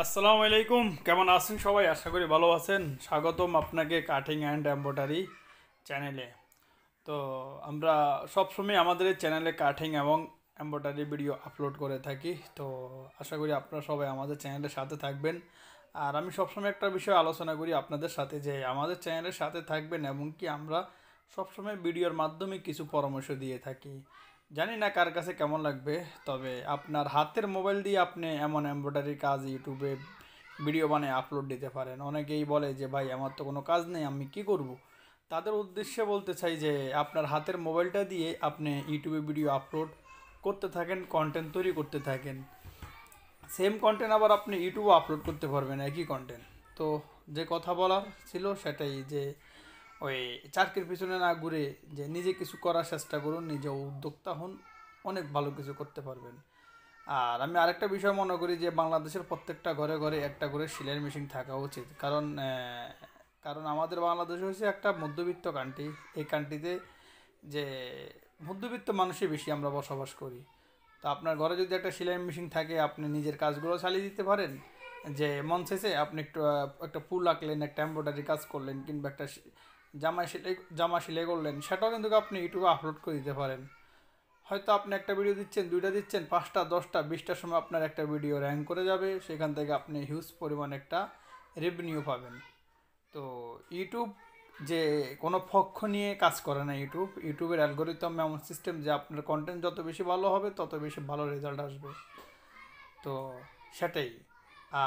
আসসালামু আলাইকুম, কেমন আছেন সবাই? আশা করি ভালো আছেন। স্বাগতম আপনাকে কাটিং অ্যান্ড এমব্রয়ডারি চ্যানেলে। তো আমরা সবসময় আমাদের এই চ্যানেলে কাটিং এবং এমব্রয়ডারি ভিডিও আপলোড করে থাকি। তো আশা করি আপনারা সবাই আমাদের চ্যানেলের সাথে থাকবেন। আর আমি সবসময় একটা বিষয় আলোচনা করি আপনাদের সাথে, যে আমাদের চ্যানেলের সাথে থাকবেন এবং কি আমরা সবসময় ভিডিওর মাধ্যমে কিছু পরামর্শ দিয়ে থাকি। জানি না কার কাছে কেমন লাগবে, তবে আপনার হাতের মোবাইল দিয়ে আপনি এমন এমব্রয়ডারি কাজ ইউটিউবে ভিডিও বানিয়ে আপলোড দিতে পারেন। অনেকেই বলে যে ভাই আমার তো কোনো কাজ নেই, আমি কি করব। তাদের উদ্দেশ্যে বলতে চাই যে আপনার হাতের মোবাইলটা দিয়ে আপনি ইউটিউবে ভিডিও আপলোড করতে থাকেন, কন্টেন্ট তৈরি করতে থাকেন। সেম কন্টেন্ট আবার আপনি ইউটিউবে আপলোড করতে পারবেন, একই কন্টেন্ট। তো যে কথা বলার ছিল সেটাই, যে ওই চাকরির পিছনে না ঘুরে যে নিজে কিছু করার চেষ্টা করুন, নিজে উদ্যোক্তা হন, অনেক ভালো কিছু করতে পারবেন। আর আমি আরেকটা বিষয় মনে করি যে বাংলাদেশের প্রত্যেকটা ঘরে ঘরে একটা করে সেলাই মেশিন থাকা উচিত। কারণ আমাদের বাংলাদেশ হচ্ছে একটা মধ্যবিত্ত কান্ট্রি। এই কান্ট্রিতে যে মধ্যবিত্ত মানুষই বেশি আমরা বসবাস করি। তো আপনার ঘরে যদি একটা সেলাই মেশিন থাকে, আপনি নিজের কাজগুলো চালিয়ে দিতে পারেন। যে মন শেষে আপনি একটা ফুল আঁকলেন, একটা এমব্রয়ডারি কাজ করলেন, কিংবা একটা জামা সেলাই করলেন, সেটাও কিন্তু আপনি ইউটিউবে আপলোড করে দিতে পারেন। হয়তো আপনি একটা ভিডিও দিচ্ছেন, দুইটা দিচ্ছেন, 5টা 10টা 20টার সময় আপনার একটা ভিডিও র্যাঙ্ক করে যাবে, সেখান থেকে আপনি হিউজ পরিমাণ একটা রেভিনিউ পাবেন। তো ইউটিউব যে কোনো পক্ষ নিয়ে কাজ করে না। ইউটিউবের অ্যালগোরিদম এমন সিস্টেম যে আপনার কন্টেন্ট যত বেশি ভালো হবে তত বেশি ভালো রেজাল্ট আসবে। তো সেটাই।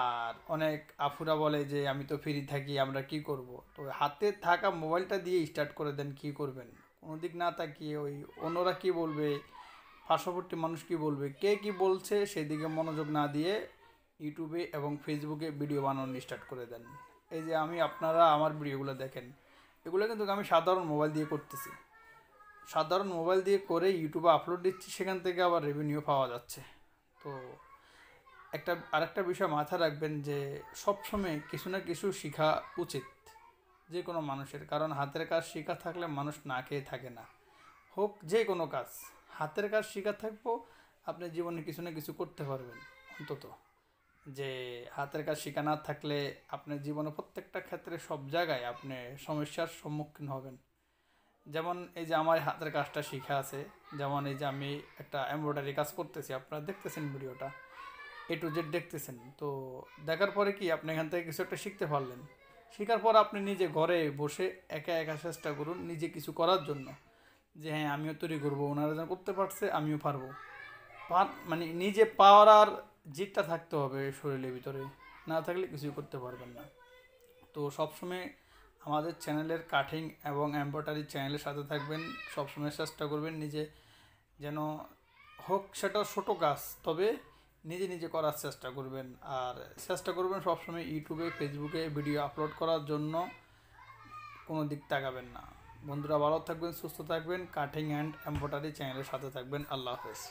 আর অনেক আফুরা বলে যে আমি তো ফ্রি থাকি, আমরা কি করব। তো হাতে থাকা মোবাইলটা দিয়ে স্টার্ট করে দেন, কি করবেন। কোনো দিক না তাকিয়ে ওই অন্যরা কি বলবে, পার্শ্ববর্তী মানুষ কি বলবে, কে কি বলছে সেদিকে মনোযোগ না দিয়ে ইউটিউবে এবং ফেসবুকে ভিডিও বানানো স্টার্ট করে দেন। এই যে আপনারা আমার ভিডিওগুলো দেখেন, এগুলো কিন্তু আমি সাধারণ মোবাইল দিয়ে করতেছি। সাধারণ মোবাইল দিয়ে করে ইউটিউবে আপলোড দিচ্ছি, সেখান থেকে আবার রেভিনিউ পাওয়া যাচ্ছে। তো আরেকটা বিষয় মাথায় রাখবেন যে সবসময় কিছু না কিছু শেখা উচিত যে কোনো মানুষের। কারণ হাতের কাজ শেখা থাকলে মানুষ না খেয়ে থাকে না। হোক যে কোনো কাজ, হাতের কাজ শেখা থাকবো, আপনি জীবনে কিছু না কিছু করতে পারবেন অন্তত। যে হাতের কাজ শেখা না থাকলে আপনার জীবনে প্রত্যেকটা ক্ষেত্রে সব জায়গায় আপনি সমস্যার সম্মুখীন হবেন। যেমন এই যে আমার হাতের কাজটা শেখা আছে, যেমন এই যে আমি একটা এমব্রয়ডারি কাজ করতেছি, আপনারা দেখতেছেন ভিডিওটা, A to Z দেখতেছেন। তো দেখার পরে কি আপনি এখান থেকে কিছু একটা শিখতে পারলেন। শেখার পর আপনি নিজে ঘরে বসে একা একা চেষ্টা করুন নিজে কিছু করার জন্য, যে হ্যাঁ আমিও তৈরি করবো, ওনারা যেন করতে পারছে আমিও পারবো। মানে নিজে পাওয়ার জিদটা থাকতে হবে শরীরের ভিতরে, না থাকলে কিছুই করতে পারবেন না। তো সবসময় আমাদের চ্যানেলের কাটিং এবং এমব্রয়ডারি চ্যানেলের সাথে থাকবেন। সবসময় চেষ্টা করবেন নিজে যেন হোক সেটা ছোটো কাজ, তবে নিজে নিজে করার চেষ্টা করবেন। আর চেষ্টা করবেন সবসময় ইউটিউবে ফেসবুকে ভিডিও আপলোড করার জন্য, কোনো দিক তাকাবেন না। বন্ধুরা ভালো থাকবেন, সুস্থ থাকবেন, কাটিং অ্যান্ড এমব্রয়ডারি চ্যানেলের সাথে থাকবেন। আল্লাহ হাফেজ।